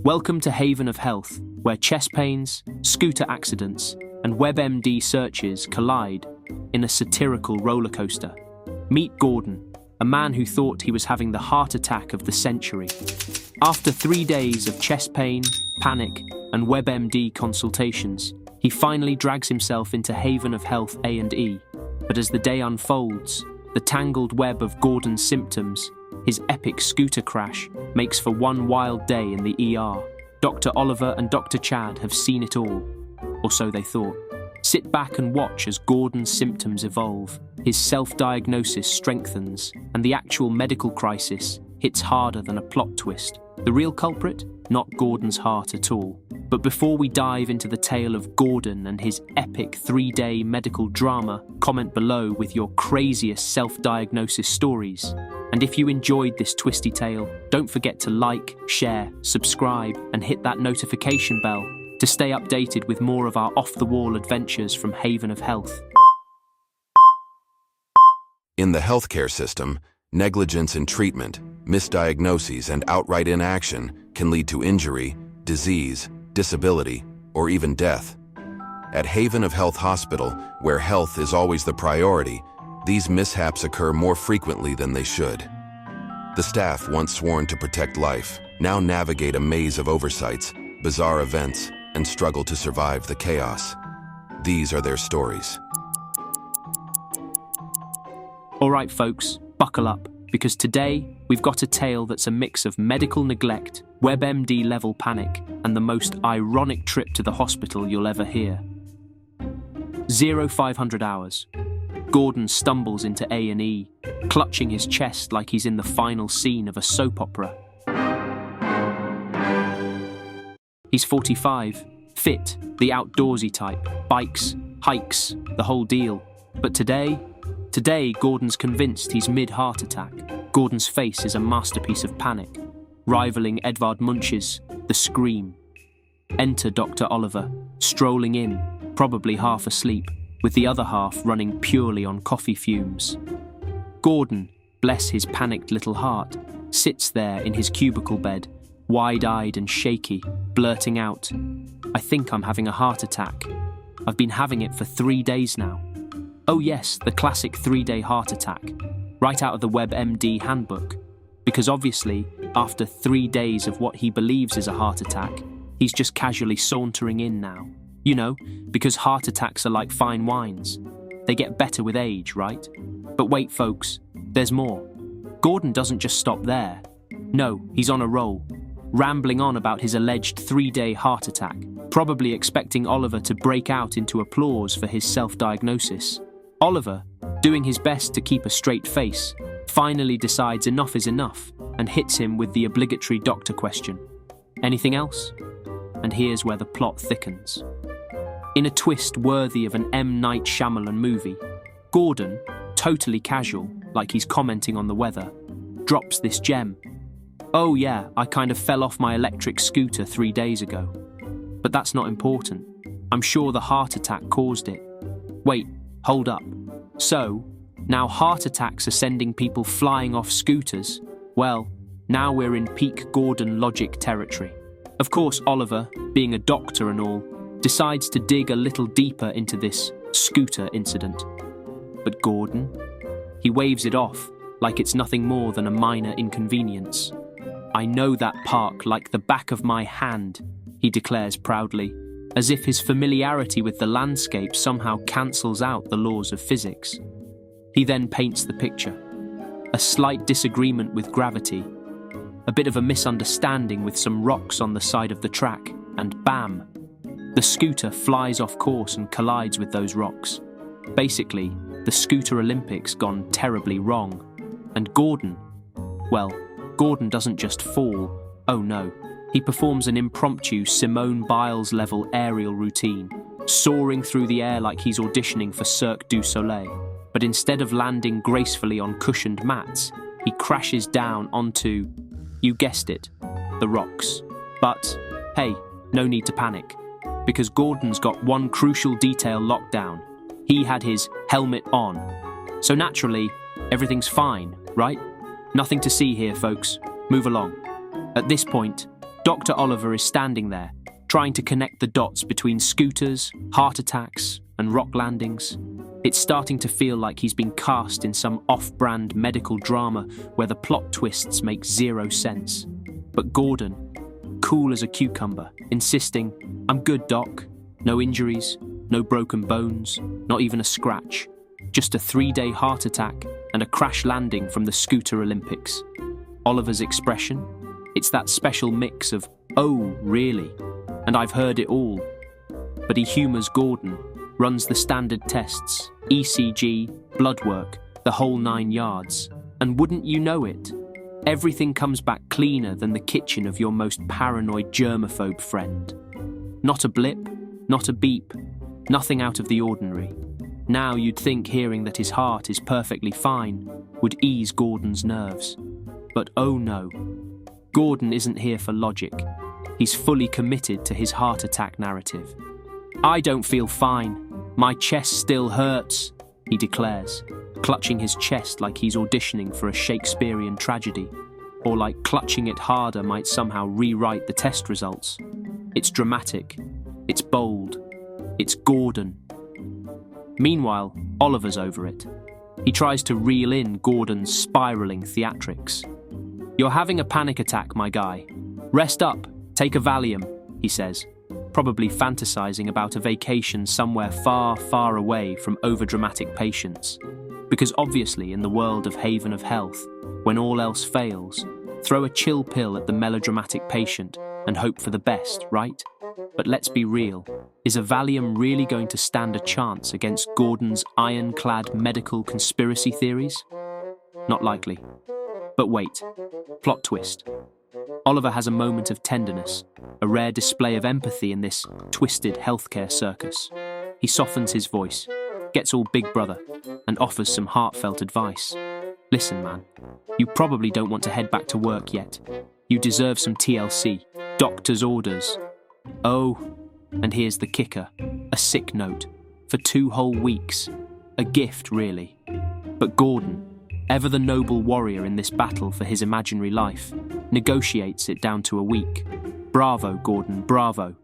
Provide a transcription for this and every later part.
Welcome to Haven of Health, where chest pains, scooter accidents, and WebMD searches collide in a satirical rollercoaster. Meet Gordon, a man who thought he was having the heart attack of the century. After 3 days of chest pain, panic, and WebMD consultations, he finally drags himself into Haven of Health A&E. But as the day unfolds, the tangled web of Gordon's symptoms, his epic scooter crash, makes for one wild day in the ER. Dr. Oliver and Dr. Chad have seen it all, or so they thought. Sit back and watch as Gordon's symptoms evolve, his self-diagnosis strengthens, and the actual medical crisis hits harder than a plot twist. The real culprit? Not Gordon's heart at all. But before we dive into the tale of Gordon and his epic 3-day medical drama, comment below with your craziest self-diagnosis stories. And if you enjoyed this twisty tale, don't forget to like, share, subscribe, and hit that notification bell to stay updated with more of our off-the-wall adventures from Haven of Health. In the healthcare system, negligence in treatment, misdiagnoses, and outright inaction can lead to injury, disease, disability, or even death. At Haven of Health Hospital, where health is always the priority, these mishaps occur more frequently than they should. The staff, once sworn to protect life, now navigate a maze of oversights, bizarre events, and struggle to survive the chaos. These are their stories. All right, folks, buckle up, because today we've got a tale that's a mix of medical neglect, WebMD-level panic, and the most ironic trip to the hospital you'll ever hear. 0500 hours. Gordon stumbles into A&E, clutching his chest like he's in the final scene of a soap opera. He's 45, fit, the outdoorsy type, bikes, hikes, the whole deal. But today, Gordon's convinced he's mid-heart attack. Gordon's face is a masterpiece of panic, rivaling Edvard Munch's The Scream. Enter Dr. Oliver, strolling in, probably half asleep, with the other half running purely on coffee fumes. Gordon, bless his panicked little heart, sits there in his cubicle bed, wide-eyed and shaky, blurting out, "I think I'm having a heart attack. I've been having it for 3 days now." Oh yes, the classic 3-day heart attack, right out of the WebMD handbook. Because obviously, after 3 days of what he believes is a heart attack, he's just casually sauntering in now. You know, because heart attacks are like fine wines. They get better with age, right? But wait, folks, there's more. Gordon doesn't just stop there. No, he's on a roll, rambling on about his alleged 3-day heart attack, probably expecting Oliver to break out into applause for his self-diagnosis. Oliver, doing his best to keep a straight face, finally decides enough is enough and hits him with the obligatory doctor question. Anything else? And here's where the plot thickens. In a twist worthy of an M. Night Shyamalan movie, Gordon, totally casual, like he's commenting on the weather, drops this gem. "Oh yeah, I kind of fell off my electric scooter 3 days ago. But that's not important. I'm sure the heart attack caused it." Wait, hold up. So, now heart attacks are sending people flying off scooters? Well, now we're in peak Gordon logic territory. Of course, Oliver, being a doctor and all, decides to dig a little deeper into this scooter incident. But Gordon? He waves it off like it's nothing more than a minor inconvenience. "I know that park like the back of my hand," he declares proudly, as if his familiarity with the landscape somehow cancels out the laws of physics. He then paints the picture. A slight disagreement with gravity, a bit of a misunderstanding with some rocks on the side of the track, and bam! The scooter flies off course and collides with those rocks. Basically, the Scooter Olympics gone terribly wrong. And Gordon, well, Gordon doesn't just fall, oh no. He performs an impromptu Simone Biles-level aerial routine, soaring through the air like he's auditioning for Cirque du Soleil. But instead of landing gracefully on cushioned mats, he crashes down onto, you guessed it, the rocks. But, hey, no need to panic, because Gordon's got one crucial detail locked down. He had his helmet on. So naturally, everything's fine, right? Nothing to see here, folks. Move along. At this point, Dr. Oliver is standing there, trying to connect the dots between scooters, heart attacks, and rock landings. It's starting to feel like he's been cast in some off-brand medical drama where the plot twists make zero sense. But Gordon, cool as a cucumber, insisting, "I'm good, doc. No injuries, no broken bones, not even a scratch. Just a 3-day heart attack and a crash landing from the Scooter Olympics." Oliver's expression? It's that special mix of, "Oh, really? And I've heard it all." But he humours Gordon, runs the standard tests, ECG, blood work, the whole 9 yards. And wouldn't you know it? Everything comes back cleaner than the kitchen of your most paranoid germaphobe friend. Not a blip, not a beep, nothing out of the ordinary. Now you'd think hearing that his heart is perfectly fine would ease Gordon's nerves. But oh no, Gordon isn't here for logic. He's fully committed to his heart attack narrative. "I don't feel fine. My chest still hurts," he declares, clutching his chest like he's auditioning for a Shakespearean tragedy, or like clutching it harder might somehow rewrite the test results. It's dramatic. It's bold. It's Gordon. Meanwhile, Oliver's over it. He tries to reel in Gordon's spiraling theatrics. "You're having a panic attack, my guy. Rest up, take a Valium," he says, probably fantasizing about a vacation somewhere far, far away from overdramatic patients. Because obviously in the world of Haven of Health, when all else fails, throw a chill pill at the melodramatic patient and hope for the best, right? But let's be real, is a Valium really going to stand a chance against Gordon's ironclad medical conspiracy theories? Not likely. But wait, plot twist. Oliver has a moment of tenderness, a rare display of empathy in this twisted healthcare circus. He softens his voice, gets all big brother, and offers some heartfelt advice. "Listen, man, you probably don't want to head back to work yet. You deserve some TLC, doctor's orders. Oh, and here's the kicker, a sick note, for 2 whole weeks. A gift, really. But Gordon, ever the noble warrior in this battle for his imaginary life, negotiates it down to a week. Bravo, Gordon, bravo."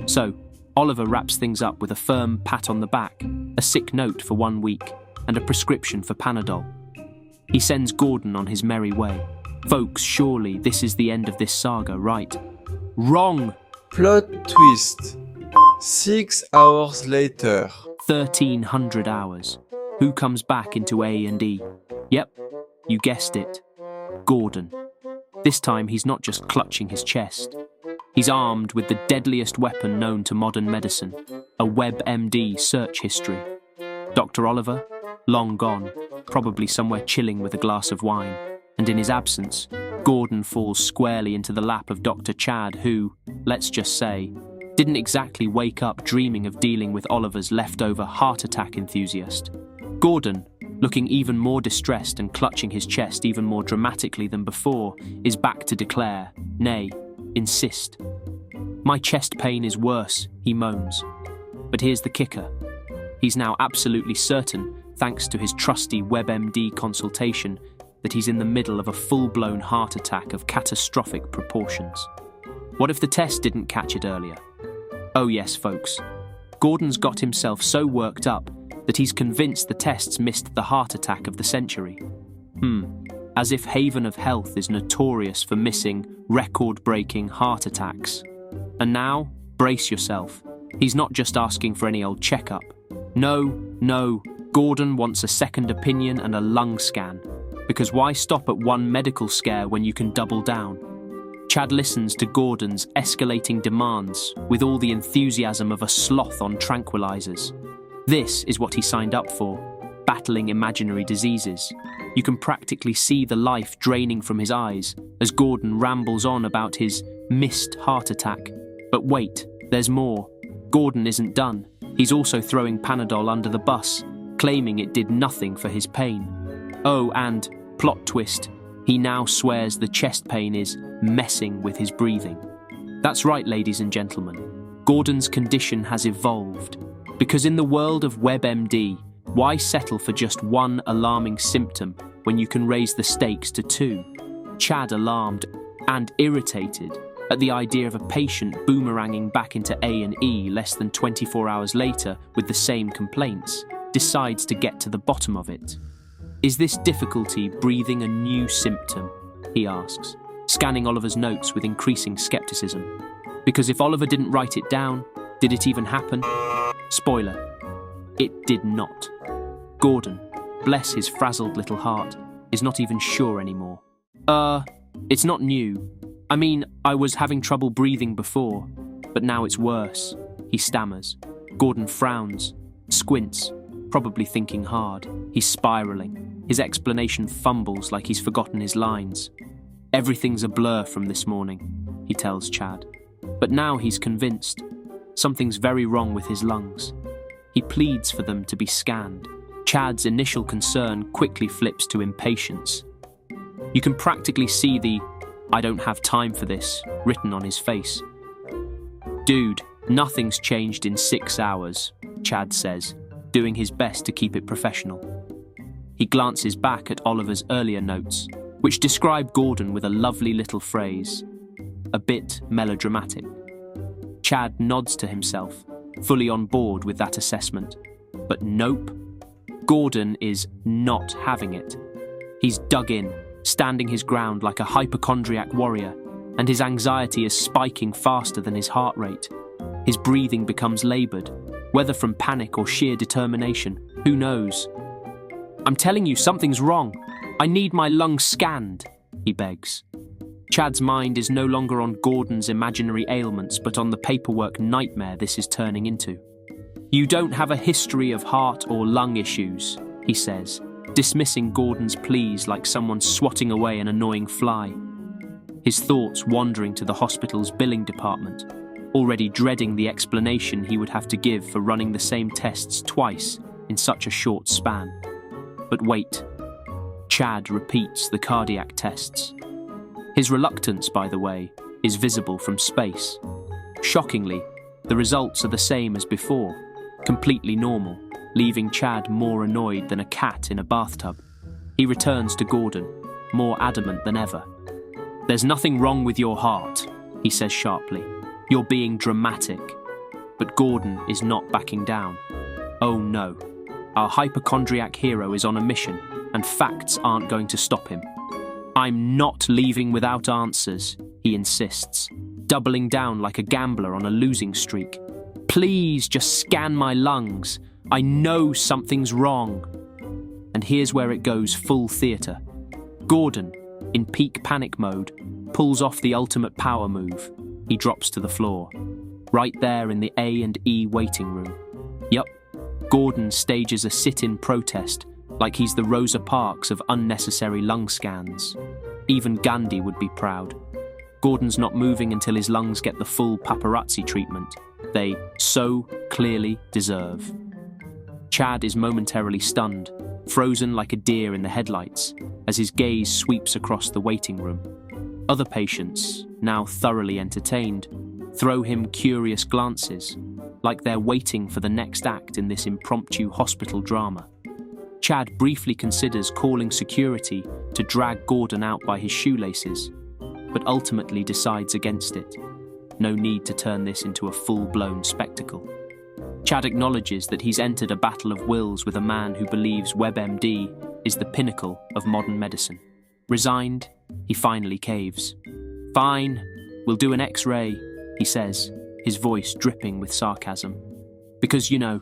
So, Oliver wraps things up with a firm pat on the back, a sick note for 1 week, and a prescription for Panadol. He sends Gordon on his merry way. Folks, surely this is the end of this saga, right? Wrong! Plot twist. 6 hours later. 1,300 hours. Who comes back into A&E? Yep, you guessed it. Gordon. This time he's not just clutching his chest. He's armed with the deadliest weapon known to modern medicine, a WebMD search history. Dr. Oliver? Long gone, probably somewhere chilling with a glass of wine. And in his absence, Gordon falls squarely into the lap of Dr. Chad who, let's just say, didn't exactly wake up dreaming of dealing with Oliver's leftover heart attack enthusiast. Gordon, looking even more distressed and clutching his chest even more dramatically than before, is back to declare, nay, insist. "My chest pain is worse," he moans. But here's the kicker. He's now absolutely certain, thanks to his trusty WebMD consultation, that he's in the middle of a full-blown heart attack of catastrophic proportions. What if the test didn't catch it earlier? Oh yes, folks. Gordon's got himself so worked up that he's convinced the tests missed the heart attack of the century. As if Haven of Health is notorious for missing record-breaking heart attacks. And now, brace yourself. He's not just asking for any old checkup. No, Gordon wants a second opinion and a lung scan. Because why stop at one medical scare when you can double down? Chad listens to Gordon's escalating demands with all the enthusiasm of a sloth on tranquilizers. This is what he signed up for, battling imaginary diseases. You can practically see the life draining from his eyes as Gordon rambles on about his missed heart attack. But wait, there's more. Gordon isn't done. He's also throwing Panadol under the bus, claiming it did nothing for his pain. Oh, and, plot twist, he now swears the chest pain is messing with his breathing. That's right, ladies and gentlemen. Gordon's condition has evolved. Because in the world of WebMD, why settle for just one alarming symptom when you can raise the stakes to 2? Chad, alarmed and irritated, at the idea of a patient boomeranging back into A&E less than 24 hours later with the same complaints, decides to get to the bottom of it. Is this difficulty breathing a new symptom? He asks, scanning Oliver's notes with increasing skepticism. Because if Oliver didn't write it down, did it even happen? Spoiler, it did not. Gordon, bless his frazzled little heart, is not even sure anymore. It's not new. I mean, I was having trouble breathing before, but now it's worse. He stammers. Gordon frowns, squints, probably thinking hard. He's spiraling. His explanation fumbles like he's forgotten his lines. Everything's a blur from this morning, he tells Chad. But now he's convinced. Something's very wrong with his lungs. He pleads for them to be scanned. Chad's initial concern quickly flips to impatience. You can practically see the "I don't have time for this" written on his face. Dude, nothing's changed in 6 hours, Chad says, doing his best to keep it professional. He glances back at Oliver's earlier notes, which describe Gordon with a lovely little phrase, a bit melodramatic. Chad nods to himself, fully on board with that assessment. But nope, Gordon is not having it. He's dug in, standing his ground like a hypochondriac warrior, and his anxiety is spiking faster than his heart rate. His breathing becomes laboured, whether from panic or sheer determination, who knows? "I'm telling you, something's wrong. I need my lungs scanned," he begs. Chad's mind is no longer on Gordon's imaginary ailments, but on the paperwork nightmare this is turning into. "You don't have a history of heart or lung issues," he says, dismissing Gordon's pleas like someone swatting away an annoying fly. His thoughts wandering to the hospital's billing department, already dreading the explanation he would have to give for running the same tests twice in such a short span. But wait. Chad repeats the cardiac tests. His reluctance, by the way, is visible from space. Shockingly, the results are the same as before, completely normal, leaving Chad more annoyed than a cat in a bathtub. He returns to Gordon, more adamant than ever. "There's nothing wrong with your heart," he says sharply. "You're being dramatic." But Gordon is not backing down. Oh no, our hypochondriac hero is on a mission, and facts aren't going to stop him. "I'm not leaving without answers," he insists, doubling down like a gambler on a losing streak. "Please just scan my lungs. I know something's wrong." And here's where it goes full theatre. Gordon, in peak panic mode, pulls off the ultimate power move. He drops to the floor, right there in the A&E waiting room. Yup, Gordon stages a sit-in protest, like he's the Rosa Parks of unnecessary lung scans. Even Gandhi would be proud. Gordon's not moving until his lungs get the full paparazzi treatment they so clearly deserve. Chad is momentarily stunned, frozen like a deer in the headlights, as his gaze sweeps across the waiting room. Other patients, now thoroughly entertained, throw him curious glances, like they're waiting for the next act in this impromptu hospital drama. Chad briefly considers calling security to drag Gordon out by his shoelaces, but ultimately decides against it. No need to turn this into a full-blown spectacle. Chad acknowledges that he's entered a battle of wills with a man who believes WebMD is the pinnacle of modern medicine. Resigned, he finally caves. "Fine, we'll do an X-ray," he says, his voice dripping with sarcasm. Because, you know,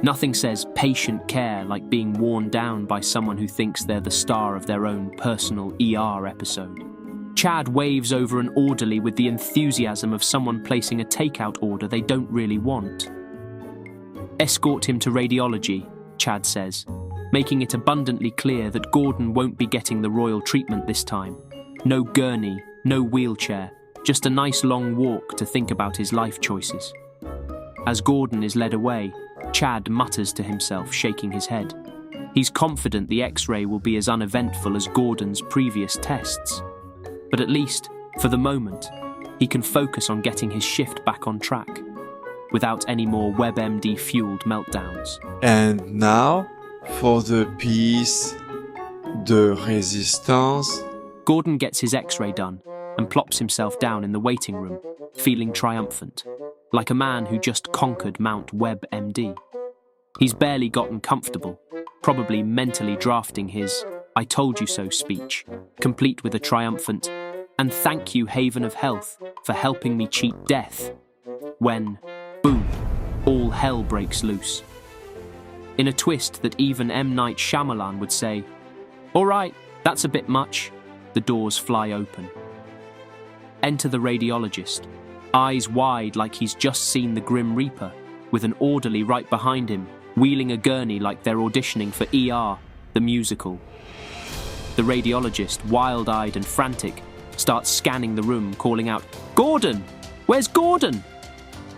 nothing says patient care like being worn down by someone who thinks they're the star of their own personal ER episode. Chad waves over an orderly with the enthusiasm of someone placing a takeout order they don't really want. "Escort him to radiology," Chad says, making it abundantly clear that Gordon won't be getting the royal treatment this time. No gurney, no wheelchair, just a nice long walk to think about his life choices. As Gordon is led away, Chad mutters to himself, shaking his head. He's confident the X-ray will be as uneventful as Gordon's previous tests. But at least, for the moment, he can focus on getting his shift back on track, without any more WebMD-fueled meltdowns. And now, for the piece de résistance. Gordon gets his X-ray done, and plops himself down in the waiting room, feeling triumphant, like a man who just conquered Mount WebMD. He's barely gotten comfortable, probably mentally drafting his "I told you so" speech, complete with a triumphant "and thank you, Haven of Health, for helping me cheat death," when, boom, all hell breaks loose. In a twist that even M. Night Shyamalan would say, "All right, that's a bit much," the doors fly open. Enter the radiologist, eyes wide like he's just seen the Grim Reaper, with an orderly right behind him, wheeling a gurney like they're auditioning for ER, the musical. The radiologist, wild-eyed and frantic, starts scanning the room, calling out, "Gordon! Where's Gordon?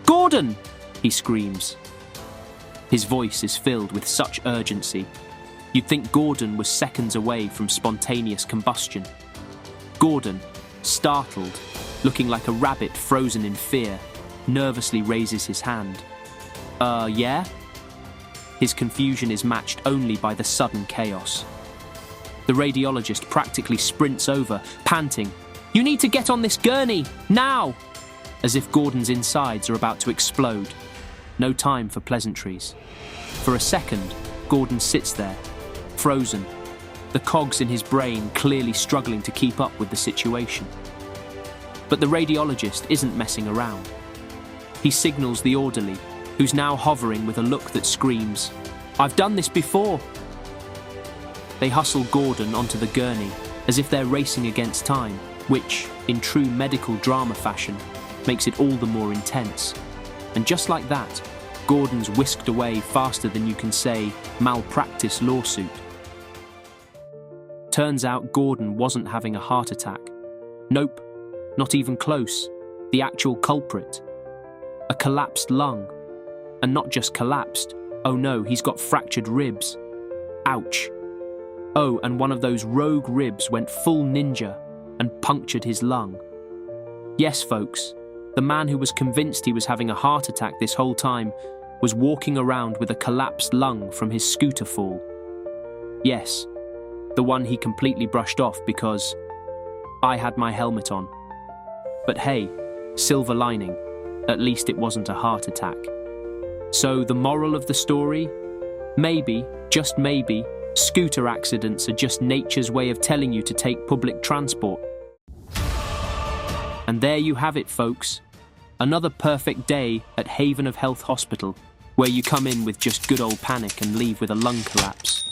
Gordon!" he screams. His voice is filled with such urgency. You'd think Gordon was seconds away from spontaneous combustion. Gordon, startled, looking like a rabbit frozen in fear, nervously raises his hand. Yeah?" His confusion is matched only by the sudden chaos. The radiologist practically sprints over, panting, "You need to get on this gurney, now!" as if Gordon's insides are about to explode. No time for pleasantries. For a second, Gordon sits there, frozen, the cogs in his brain clearly struggling to keep up with the situation. But the radiologist isn't messing around. He signals the orderly, who's now hovering with a look that screams, "I've done this before." They hustle Gordon onto the gurney as if they're racing against time, which, in true medical drama fashion, makes it all the more intense. And just like that, Gordon's whisked away faster than you can say malpractice lawsuit. Turns out Gordon wasn't having a heart attack. Nope, not even close. The actual culprit. A collapsed lung. And not just collapsed, oh no, he's got fractured ribs. Ouch. Oh, and one of those rogue ribs went full ninja and punctured his lung. Yes, folks, the man who was convinced he was having a heart attack this whole time was walking around with a collapsed lung from his scooter fall. Yes, the one he completely brushed off because I had my helmet on. But hey, silver lining, at least it wasn't a heart attack. So the moral of the story? Maybe, just maybe, scooter accidents are just nature's way of telling you to take public transport. And there you have it, folks. Another perfect day at Haven of Health Hospital, where you come in with just good old panic and leave with a lung collapse.